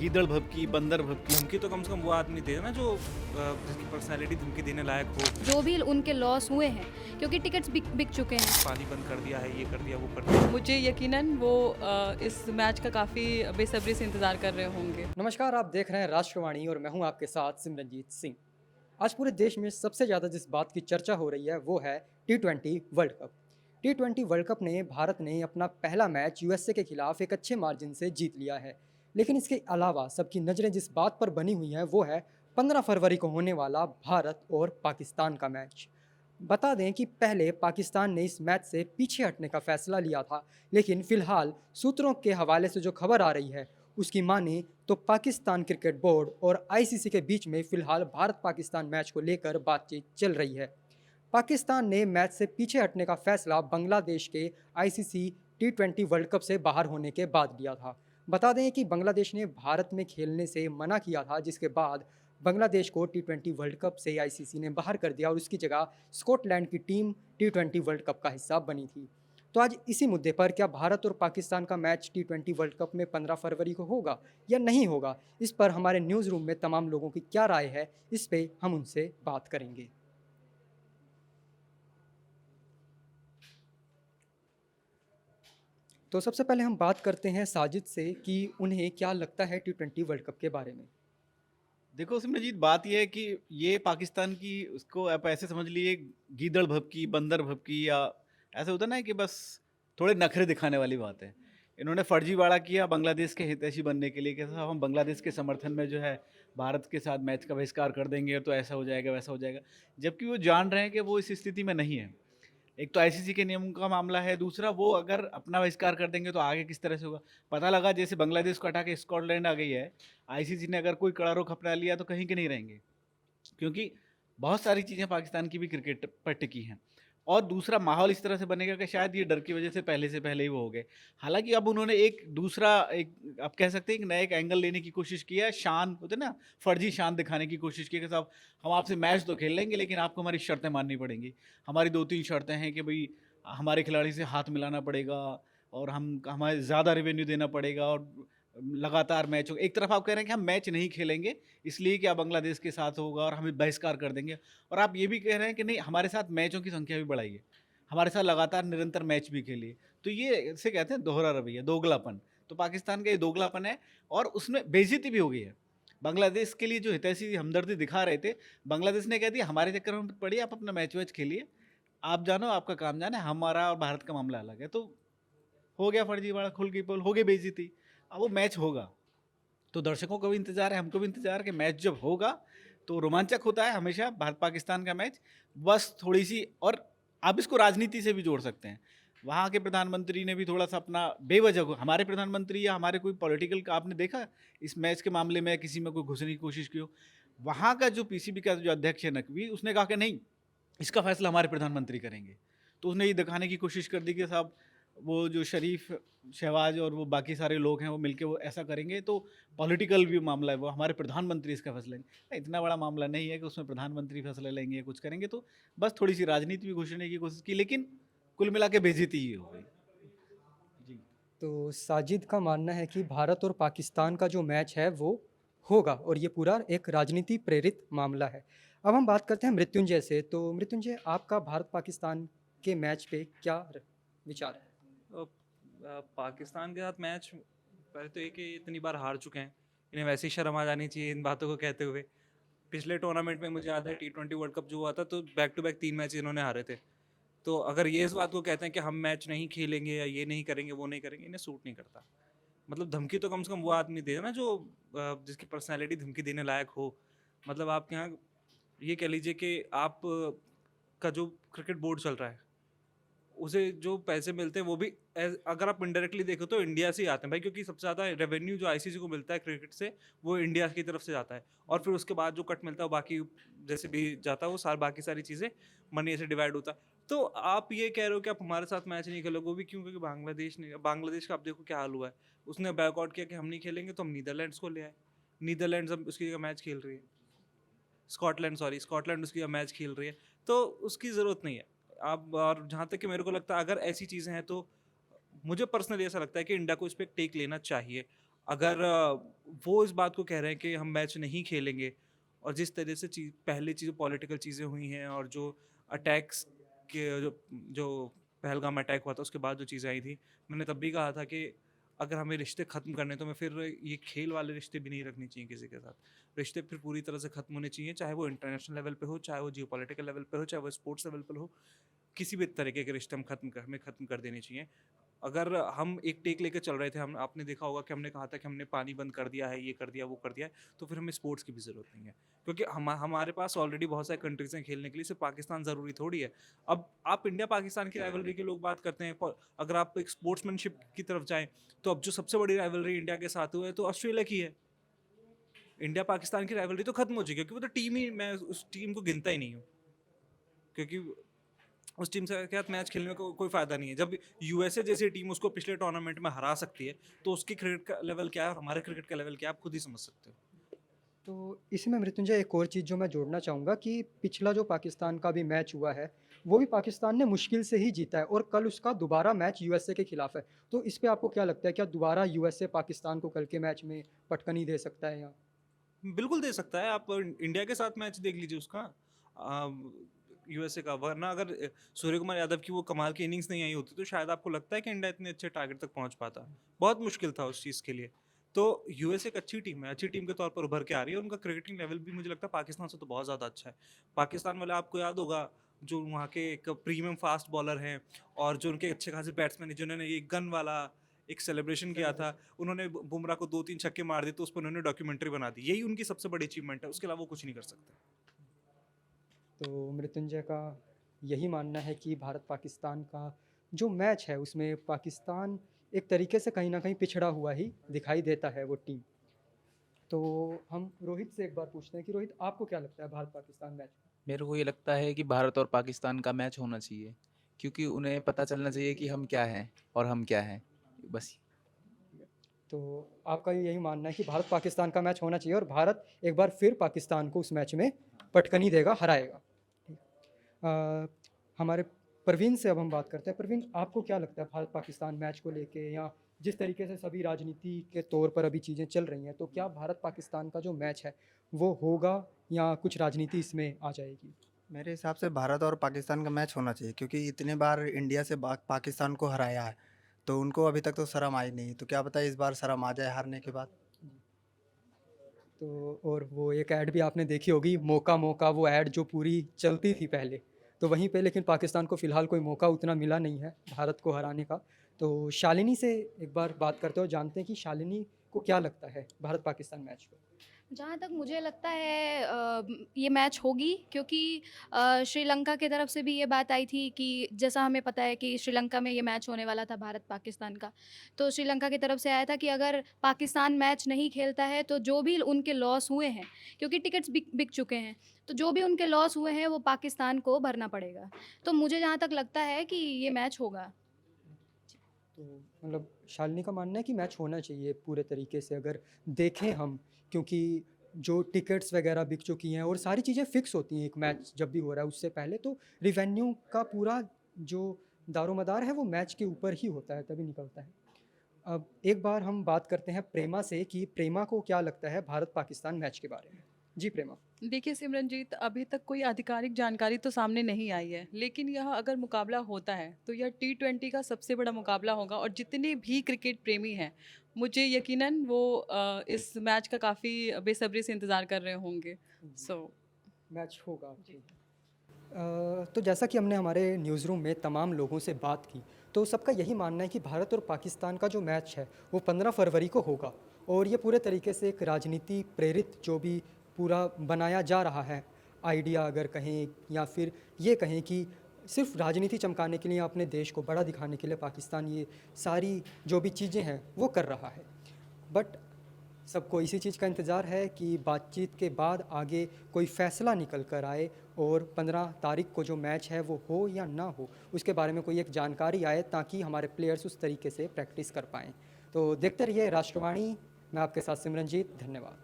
गीदड़ भभकी, बंदर भभकी। धमकी तो कम से कम वो आदमी दे ना जो जिसकी पर्सनैलिटी धमकी देने लायक हो। जो भी उनके लॉस हुए हैं क्योंकि टिकट्स बिक बिक चुके हैं। पानी बंद कर दिया है, ये कर दिया, वो कर दिया। मुझे यकीनन वो इस मैच का काफ़ी बेसब्री से इंतज़ार कर रहे होंगे। नमस्कार, आप देख रहे हैं राष्ट्रवाणी और मैं हूं आपके साथ सिमरनजीत सिंह। आज पूरे देश में सबसे ज़्यादा जिस बात की चर्चा हो रही है वो है T20 world cup. T20 world cup ने भारत ने अपना पहला मैच यूएसए के खिलाफ एक अच्छे मार्जिन से जीत लिया है। लेकिन इसके अलावा सबकी नज़रें जिस बात पर बनी हुई हैं वो है 15 फरवरी को होने वाला भारत और पाकिस्तान का मैच। बता दें कि पहले पाकिस्तान ने इस मैच से पीछे हटने का फैसला लिया था, लेकिन फिलहाल सूत्रों के हवाले से जो खबर आ रही है उसकी माने तो पाकिस्तान क्रिकेट बोर्ड और आईसीसी के बीच में फिलहाल भारत पाकिस्तान मैच को लेकर बातचीत चल रही है। पाकिस्तान ने मैच से पीछे हटने का फैसला बांग्लादेश के आईसीसी T20 वर्ल्ड कप से बाहर होने के बाद लिया था। बता दें कि बांग्लादेश ने भारत में खेलने से मना किया था, जिसके बाद बांग्लादेश को T20 वर्ल्ड कप से आईसीसी ने बाहर कर दिया और उसकी जगह स्कॉटलैंड की टीम T20 वर्ल्ड कप का हिस्सा बनी थी। तो आज इसी मुद्दे पर क्या भारत और पाकिस्तान का मैच T20 वर्ल्ड कप में 15 फरवरी को होगा या नहीं होगा, इस पर हमारे न्यूज़ रूम में तमाम लोगों की क्या राय है, इस पे हम उनसे बात करेंगे। तो सबसे पहले हम बात करते हैं साजिद से कि उन्हें क्या लगता है T20 वर्ल्ड कप के बारे में। देखो सिमरजीत, बात यह है कि ये पाकिस्तान की उसको आप ऐसे समझ लिए गीदड़ भभकी, बंदर भभकी, या ऐसे होता ना कि बस थोड़े नखरे दिखाने वाली बात है। इन्होंने फर्जीवाड़ा किया बांग्लादेश के हितैषी बनने के लिए कि साहब हम बांग्लादेश के समर्थन में जो है भारत के साथ मैच का बहिष्कार कर देंगे तो ऐसा हो जाएगा, वैसा हो जाएगा। जबकि वो जान रहे हैं कि वो इस स्थिति में नहीं है। एक तो आईसीसी के नियम का मामला है, दूसरा वो अगर अपना बहिष्कार कर देंगे तो आगे किस तरह से होगा। पता लगा जैसे बांग्लादेश को हटा के स्कॉटलैंड आ गई है, आईसीसी ने अगर कोई कड़ा रुख अपना लिया तो कहीं के नहीं रहेंगे, क्योंकि बहुत सारी चीज़ें पाकिस्तान की भी क्रिकेट पर टिकी हैं। और दूसरा माहौल इस तरह से बनेगा कि शायद ये डर की वजह से पहले ही वो हो गए। हालांकि अब उन्होंने एक दूसरा एक आप कह सकते हैं एक नया एक एंगल लेने की कोशिश की है, शान होते ना, फर्जी शान दिखाने की कोशिश की है कि साहब हम आपसे मैच तो खेल लेंगे लेकिन आपको हमारी शर्तें माननी पड़ेंगी। हमारी 2-3 शर्तें हैं कि भाई हमारे खिलाड़ी से हाथ मिलाना पड़ेगा और हमें ज़्यादा रेवेन्यू देना पड़ेगा और लगातार मैच हो। एक तरफ आप कह रहे हैं कि हम मैच नहीं खेलेंगे इसलिए कि आप बांग्लादेश के साथ होगा और हमें बहिष्कार कर देंगे, और आप ये भी कह रहे हैं कि नहीं हमारे साथ मैचों की संख्या भी बढ़ाइए, हमारे साथ लगातार निरंतर मैच भी खेलिए। तो ये इसे कहते हैं दोहरा रवैया, दोगलापन। तो पाकिस्तान का ये दोगलापन है और उसमें बेइज्जती भी हो गई है। बांग्लादेश के लिए जो हितैषी हमदर्दी दिखा रहे थे, बांग्लादेश ने कह दिया हमारे चक्कर में पड़िए, आप अपना मैच वैच खेलिए, आप जानो आपका काम जाने, हमारा और भारत का मामला अलग है। तो हो गया फर्जीवाड़ा, खुल गई पोल, हो गई बेइज्जती। अब वो मैच होगा तो दर्शकों को भी इंतजार है, हमको भी इंतजार है कि मैच जब होगा तो रोमांचक होता है हमेशा भारत पाकिस्तान का मैच। बस थोड़ी सी, और आप इसको राजनीति से भी जोड़ सकते हैं। वहाँ के प्रधानमंत्री ने भी थोड़ा सा अपना बेवजह, हमारे प्रधानमंत्री या हमारे कोई पॉलिटिकल का आपने देखा इस मैच के मामले में किसी में कोई घुसने की कोशिश की हो। वहाँ का जो पीसीबी का जो अध्यक्ष है नकवी, उसने कहा कि नहीं इसका फैसला हमारे प्रधानमंत्री करेंगे। तो उसने ये दिखाने की कोशिश कर दी कि साहब वो जो शरीफ शहबाज और वो बाकी सारे लोग हैं वो मिलके वो ऐसा करेंगे, तो पॉलिटिकल भी मामला है, वो हमारे प्रधानमंत्री इसका फैसला लेंगे। इतना बड़ा मामला नहीं है कि उसमें प्रधानमंत्री फैसला लेंगे या कुछ करेंगे। तो बस थोड़ी सी राजनीति भी घुसने की कोशिश की, लेकिन कुल मिला के बेइज्जती ही हो गई। जी। तो साजिद का मानना है कि भारत और पाकिस्तान का जो मैच है वो होगा और ये पूरा एक राजनीति प्रेरित मामला है। अब हम बात करते हैं मृत्युंजय से। तो मृत्युंजय, आपका भारत पाकिस्तान के मैच पे क्या विचार है? पाकिस्तान के साथ मैच पहले तो ये कि इतनी बार हार चुके हैं, इन्हें वैसे ही शर्म आ जानी चाहिए इन बातों को कहते हुए। पिछले टूर्नामेंट में मुझे याद है T20 वर्ल्ड कप जो हुआ था तो बैक टू बैक 3 मैच इन्होंने हारे थे। तो अगर ये इस बात को कहते हैं कि हम मैच नहीं खेलेंगे या ये नहीं करेंगे, वो नहीं करेंगे, इन्हें सूट नहीं करता। मतलब धमकी तो कम से कम वो आदमी दे ना जो जिसकी पर्सनैलिटी धमकी देने लायक हो। मतलब आप यहाँ ये कह लीजिए कि आप का जो क्रिकेट बोर्ड चल रहा है उसे जो पैसे मिलते हैं वो भी अगर आप इनडायरेक्टली देखो तो इंडिया से ही आते हैं भाई, क्योंकि सबसे ज़्यादा रेवेन्यू जो आईसीसी को मिलता है क्रिकेट से वो इंडिया की तरफ से जाता है, और फिर उसके बाद जो कट मिलता है वो बाकी जैसे भी जाता है वो बाकी सारी चीज़ें मनी से डिवाइड होता है। तो आप ये कह रहे हो कि आप हमारे साथ मैच नहीं खेलोगे, वो भी क्यों? क्योंकि बांग्लादेश का आप देखो क्या हाल हुआ है। उसने बैकआउट किया कि हम नहीं खेलेंगे तो हम नीदरलैंड्स को ले आए। नीदरलैंड्स अब उसकी जगह मैच खेल रही है, स्कॉटलैंड उसकी मैच खेल रही है। तो उसकी ज़रूरत नहीं है। आप और जहाँ तक कि मेरे को लगता है अगर ऐसी चीज़ें हैं तो मुझे पर्सनली ऐसा लगता है कि इंडिया को इस पर टेक लेना चाहिए। अगर वो इस बात को कह रहे हैं कि हम मैच नहीं खेलेंगे, और जिस तरह से पहले चीज़ें पॉलिटिकल चीज़ें हुई हैं, और जो अटैक्स के जो पहलगाम अटैक हुआ था उसके बाद जो चीज़ें आई थी, मैंने तब भी कहा था कि अगर हमें रिश्ते ख़त्म करने तो मैं फिर ये खेल वाले रिश्ते भी नहीं रखनी चाहिए किसी के साथ। रिश्ते फिर पूरी तरह से ख़त्म होने चाहिए, चाहे वो इंटरनेशनल लेवल पे हो, चाहे वो जियोपॉलिटिकल लेवल पे हो, चाहे वो स्पोर्ट्स लेवल पर हो। किसी भी तरीके के रिश्ते हमें ख़त्म कर देने चाहिए। अगर हम एक टेक लेके चल रहे थे, हम आपने देखा होगा कि हमने कहा था कि हमने पानी बंद कर दिया है, ये कर दिया, वो कर दिया है, तो फिर हमें स्पोर्ट्स की भी ज़रूरत नहीं है, क्योंकि हमारे पास ऑलरेडी बहुत सारे कंट्रीज़ हैं खेलने के लिए, सिर्फ पाकिस्तान ज़रूरी थोड़ी है। अब आप इंडिया पाकिस्तान की राइवलरी के लोग बात करते हैं, अगर आप एक स्पोर्ट्समैनशिप की तरफ जाएँ, तो अब जो सबसे बड़ी राइवलरी इंडिया के साथ हुआ है तो ऑस्ट्रेलिया की है। इंडिया पाकिस्तान की राइवलरी तो खत्म हो चुकी है, क्योंकि वो तो टीम ही, मैं उस टीम को गिनता ही नहीं हूँ, क्योंकि उस टीम से के साथ मैच खेलने में कोई फ़ायदा नहीं है। जब यूएसए जैसी टीम उसको पिछले टूर्नामेंट में हरा सकती है, तो उसकी क्रिकेट का लेवल क्या है और हमारे क्रिकेट का लेवल क्या है, आप खुद ही समझ सकते हो। तो इसमें मृत्युंजय एक और चीज़ जो मैं जोड़ना चाहूँगा कि पिछला जो पाकिस्तान का भी मैच हुआ है, वो भी पाकिस्तान ने मुश्किल से ही जीता है और कल उसका दोबारा मैच यूएसए के खिलाफ है। तो इस पे आपको क्या लगता है, क्या दोबारा यूएसए पाकिस्तान को कल के मैच में पटकनी दे सकता है या? बिल्कुल दे सकता है, आप इंडिया के साथ मैच देख लीजिए उसका, यूएसए का। वरना अगर सूर्य कुमार यादव की वो कमाल की इनिंग्स नहीं आई होती, तो शायद आपको लगता है कि इंडिया इतने अच्छे टारगेट तक पहुंच पाता। बहुत मुश्किल था उस चीज़ के लिए। तो यूएसए एक अच्छी टीम है, अच्छी टीम के तौर पर उभर के आ रही है, उनका क्रिकेटिंग लेवल भी मुझे लगता है पाकिस्तान से तो बहुत ज़्यादा अच्छा है। पाकिस्तान वाले, आपको याद होगा, जो वहाँ के एक प्रीमियम फास्ट बॉलर हैं, और जो उनके अच्छे खासे बैट्समैन हैं, जिन्होंने ये गन वाला एक सेलिब्रेशन किया था, उन्होंने बुमराह को 2-3 छक्के मार दिए, तो उस पर उन्होंने डॉक्यूमेंट्री बना दी। यही उनकी सबसे बड़ी अचीवमेंट है, उसके अलावा वो कुछ नहीं कर सकते। तो मृत्युंजय का यही मानना है कि भारत पाकिस्तान का जो मैच है उसमें पाकिस्तान एक तरीके से कहीं ना कहीं पिछड़ा हुआ ही दिखाई देता है वो टीम। तो हम रोहित से एक बार पूछते हैं कि रोहित, आपको क्या लगता है भारत पाकिस्तान मैच? मेरे को ये लगता है कि भारत और पाकिस्तान का मैच होना चाहिए, क्योंकि उन्हें पता चलना चाहिए कि हम क्या हैं और हम क्या हैं, बस। तो आपका यही मानना है कि भारत पाकिस्तान का मैच होना चाहिए और भारत एक बार फिर पाकिस्तान को उस मैच में पटकनी देगा, हराएगा। हमारे प्रवीण से अब हम बात करते हैं। प्रवीण, आपको क्या लगता है भारत पाकिस्तान मैच को लेके, या जिस तरीके से सभी राजनीति के तौर पर अभी चीज़ें चल रही हैं, तो क्या भारत पाकिस्तान का जो मैच है वो होगा या कुछ राजनीति इसमें आ जाएगी? मेरे हिसाब से भारत और पाकिस्तान का मैच होना चाहिए, क्योंकि इतने बार इंडिया से पाकिस्तान को हराया है, तो उनको अभी तक तो शर्म आई नहीं, तो क्या पता इस बार शर्म आ जाए हारने के बाद। तो और वो एक ऐड भी आपने देखी होगी, मौका मौका, वो ऐड जो पूरी चलती थी पहले, तो वहीं पे लेकिन पाकिस्तान को फ़िलहाल कोई मौका उतना मिला नहीं है भारत को हराने का। तो शालिनी से एक बार बात करते हो, जानते हैं कि शालिनी को क्या लगता है भारत पाकिस्तान मैच को? जहाँ तक मुझे लगता है ये मैच होगी, क्योंकि श्रीलंका की तरफ से भी ये बात आई थी कि जैसा हमें पता है कि श्रीलंका में ये मैच होने वाला था भारत पाकिस्तान का, तो श्रीलंका की तरफ से आया था कि अगर पाकिस्तान मैच नहीं खेलता है तो जो भी उनके लॉस हुए हैं, क्योंकि टिकट्स बिक बिक चुके हैं, तो जो भी उनके लॉस हुए हैं वो पाकिस्तान को भरना पड़ेगा। तो मुझे जहाँ तक लगता है कि ये मैच होगा। तो मतलब शालिनी का मानना है कि मैच होना चाहिए पूरे तरीके से, अगर देखें हम, क्योंकि जो टिकट्स वगैरह बिक चुकी हैं और सारी चीज़ें फिक्स होती हैं एक मैच जब भी हो रहा है उससे पहले, तो रिवेन्यू का पूरा जो दारोमदार है वो मैच के ऊपर ही होता है, तभी निकलता है। अब एक बार हम बात करते हैं प्रेमा से कि प्रेमा को क्या लगता है भारत पाकिस्तान मैच के बारे में। जी प्रेमा। देखिए सिमरनजीत, अभी तक कोई आधिकारिक जानकारी तो सामने नहीं आई है, लेकिन यह अगर मुकाबला होता है तो यह T20 का सबसे बड़ा मुकाबला होगा, और जितने भी क्रिकेट प्रेमी हैं मुझे यकीनन वो इस मैच का काफ़ी बेसब्री से इंतज़ार कर रहे होंगे। सो मैच होगा। तो जैसा कि हमने हमारे न्यूज़ रूम में तमाम लोगों से बात की, तो सबका यही मानना है कि भारत और पाकिस्तान का जो मैच है वो 15 फरवरी को होगा, और ये पूरे तरीके से एक राजनीति प्रेरित जो भी पूरा बनाया जा रहा है आइडिया, अगर कहें, या फिर ये कहें कि सिर्फ राजनीति चमकाने के लिए, अपने देश को बड़ा दिखाने के लिए पाकिस्तान ये सारी जो भी चीज़ें हैं वो कर रहा है। बट सबको इसी चीज़ का इंतज़ार है कि बातचीत के बाद आगे कोई फ़ैसला निकल कर आए और 15 तारीख को जो मैच है वो हो या ना हो, उसके बारे में कोई एक जानकारी आए, ताकि हमारे प्लेयर्स उस तरीके से प्रैक्टिस कर पाएँ। तो देखते रहिए राष्ट्रवाणी, मैं आपके साथ सिमरनजीत, धन्यवाद।